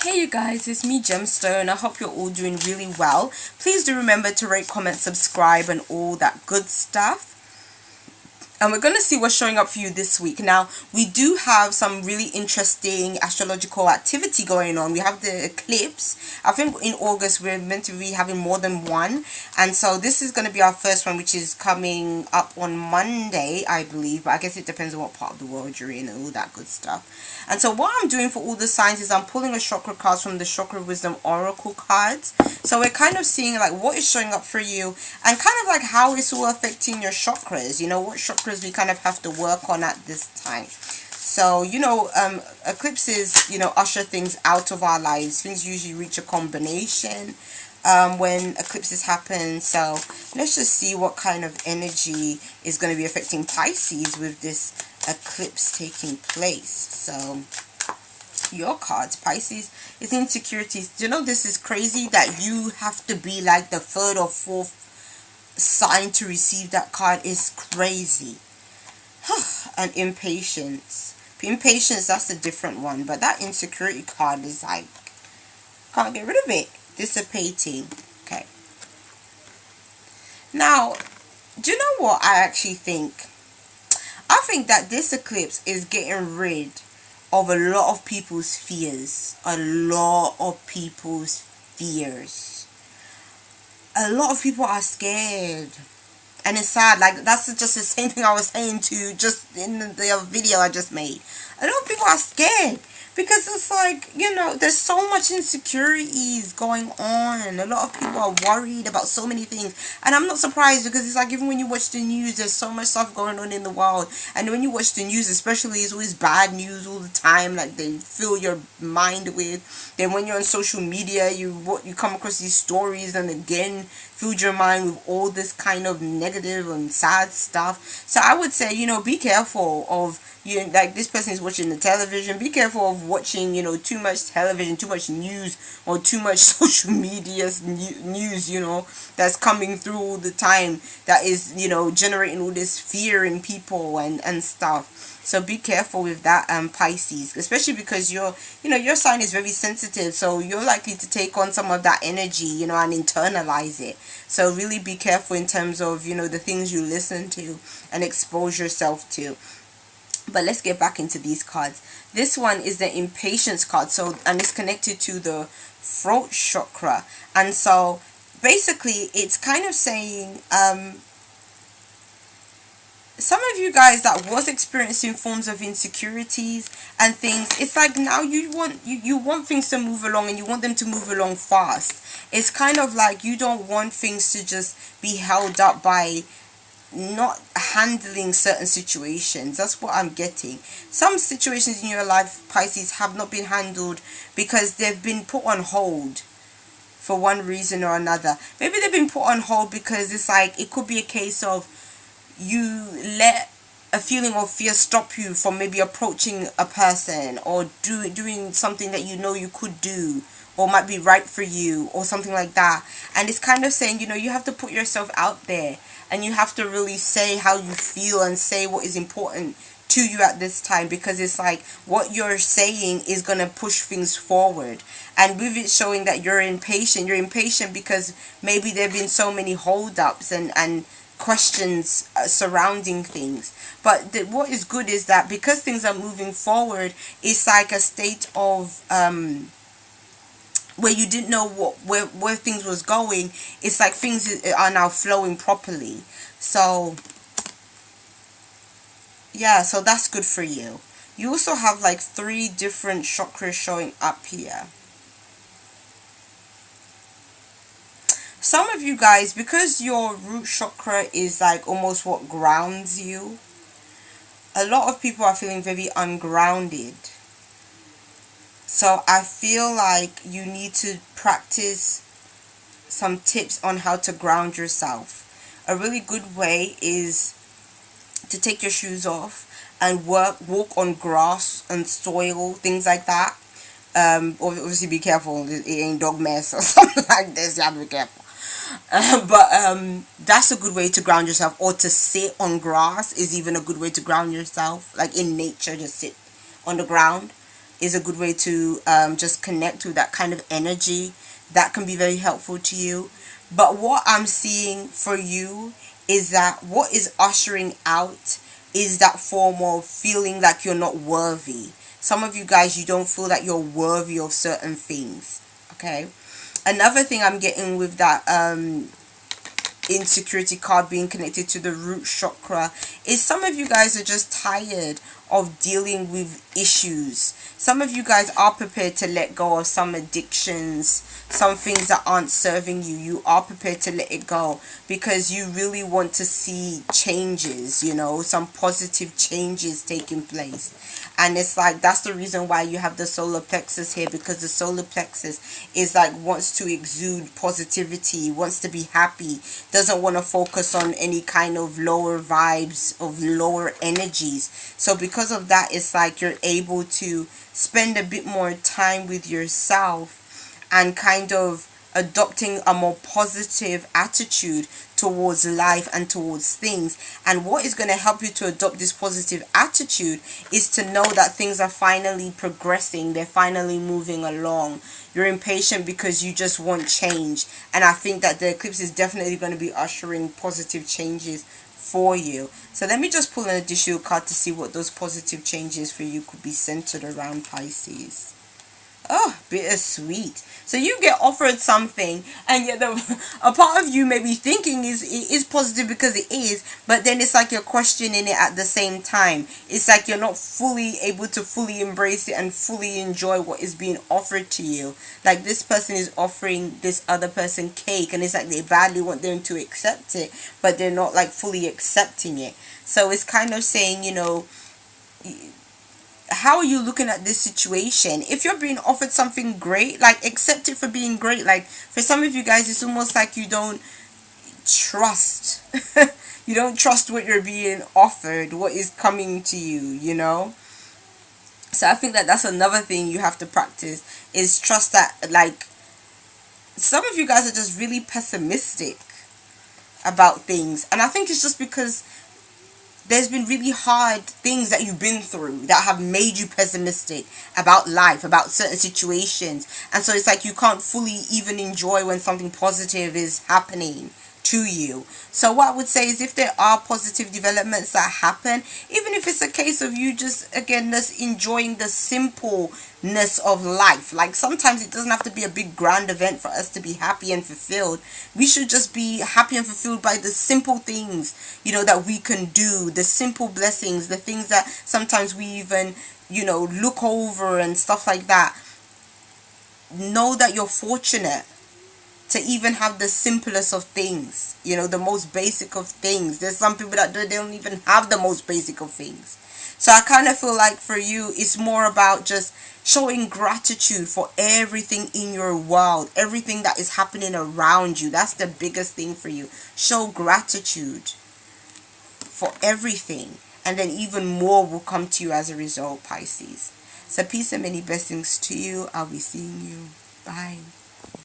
Hey you guys, it's me Gemstone. I hope you're all doing really well. Please do remember to rate, comment, subscribe and all that good stuff. And we're going to see what's showing up for you this week. Now, we do have some really interesting astrological activity going on. We have the eclipse. I think in August we're meant to be having more than one. And so this is going to be our first one, which is coming up on Monday, I believe. But I guess it depends on what part of the world you're in and all that good stuff. And so what I'm doing for all the signs is I'm pulling a chakra cards from the Chakra Wisdom Oracle cards. So we're kind of seeing like what is showing up for you and kind of like how it's all affecting your chakras. You know, what chakras we kind of have to work on at this time. So, eclipses, usher things out of our lives. Things usually reach a combination when eclipses happen. So let's just see what kind of energy is going to be affecting Pisces with this eclipse taking place. So your cards, Pisces, is insecurities. You know, this is crazy that you have to be like the third or fourth sign to receive that card. Is crazy. And impatience. Impatience, that's a different one. But that insecurity card is like, can't get rid of it. Dissipating. Okay. Now, do you know what I actually think? I think that this eclipse is getting rid of a lot of people's fears. A lot of people's fears. A lot of people are scared. And it's sad, like that's just the same thing I was saying to just in the video I just made. A lot of people are scared because it's like, there's so much insecurities going on. A lot of people are worried about so many things. And I'm not surprised because it's like even when you watch the news, there's so much stuff going on in the world. And when you watch the news, especially, it's always bad news all the time. Like they fill your mind with. Then when you're on social media, you come across these stories and again filled your mind with all this kind of negative and sad stuff. So I would say, be careful of, like this person is watching the television. Be careful of watching, too much television, too much news, or too much social media news, that's coming through all the time, that is, generating all this fear in people and stuff. So be careful with that, Pisces, especially because your sign is very sensitive. So you're likely to take on some of that energy, and internalize it. So really be careful in terms of, the things you listen to and expose yourself to. But let's get back into these cards. This one is the impatience card. So, and it's connected to the throat chakra. And so basically it's kind of saying, some of you guys that was experiencing forms of insecurities and things, it's like now you want things to move along, and you want them to move along fast. It's kind of like you don't want things to just be held up by not handling certain situations. That's what I'm getting. Some situations in your life, Pisces, have not been handled because they've been put on hold for one reason or another. Maybe they've been put on hold because it's like, it could be a case of you let a feeling of fear stop you from maybe approaching a person or doing something that you could do or might be right for you or something like that. And it's kind of saying, you have to put yourself out there and you have to really say how you feel and say what is important to you at this time, because it's like what you're saying is going to push things forward. And with it showing that you're impatient because maybe there have been so many holdups and questions surrounding things. But what is good is that because things are moving forward, it's like a state of where you didn't know where things was going. It's like things are now flowing properly. So yeah, so that's good for you. You also have like 3 different chakras showing up here. Some of you guys, because your root chakra is like almost what grounds you, a lot of people are feeling very ungrounded. So I feel like you need to practice some tips on how to ground yourself. A really good way is to take your shoes off and walk on grass and soil, things like that. Obviously be careful, it ain't dog mess or something like this. You have to be careful. But that's a good way to ground yourself. Or to sit on grass is even a good way to ground yourself. Like in nature, just sit on the ground is a good way to just connect with that kind of energy. That can be very helpful to you. But what I'm seeing for you is that what is ushering out is that form of feeling like you're not worthy. Some of you guys, you don't feel that you're worthy of certain things. Okay. Another thing I'm getting with that insecurity card being connected to the root chakra is some of you guys are just tired of dealing with issues. Some of you guys are prepared to let go of some addictions, some things that aren't serving you. You are prepared to let it go because you really want to see changes, you know, some positive changes taking place. And it's like, that's the reason why you have the solar plexus here, because the solar plexus is like wants to exude positivity, wants to be happy, doesn't want to focus on any kind of lower vibes, of lower energies. So because of that, it's like you're able to spend a bit more time with yourself and kind of adopting a more positive attitude towards life and towards things. And what is going to help you to adopt this positive attitude is to know that things are finally progressing, they're finally moving along. You're impatient because you just want change, and I think that the eclipse is definitely going to be ushering positive changes for you. So let me just pull an additional card to see what those positive changes for you could be centered around, Pisces. Oh, bittersweet. So you get offered something, and yet a part of you may be thinking it is positive because it is, but then it's like you're questioning it at the same time. It's like you're not fully able to fully embrace it and fully enjoy what is being offered to you. Like this person is offering this other person cake, and it's like they badly want them to accept it, but they're not like fully accepting it. So it's kind of saying, you know, how are you looking at this situation? If you're being offered something great, like accept it for being great. Like for some of you guys, it's almost like you don't trust. You don't trust what you're being offered, what is coming to you, you know. So I think that that's another thing you have to practice, is trust that. Like some of you guys are just really pessimistic about things, and I think it's just because there's been really hard things that you've been through that have made you pessimistic about life, about certain situations. And so it's like you can't fully even enjoy when something positive is happening to you. So what I would say is, if there are positive developments that happen, even if it's a case of you just, again, just enjoying the simpleness of life. Like sometimes it doesn't have to be a big grand event for us to be happy and fulfilled. We should just be happy and fulfilled by the simple things, you know, that we can do, the simple blessings, the things that sometimes we even, you know, look over and stuff like that. Know that you're fortunate to even have the simplest of things, you know, the most basic of things. There's some people that they don't even have the most basic of things. So I kind of feel like for you, it's more about just showing gratitude for everything in your world, everything that is happening around you. That's the biggest thing for you. Show gratitude for everything, and then even more will come to you as a result, Pisces. So peace and many blessings to you. I'll be seeing you. Bye.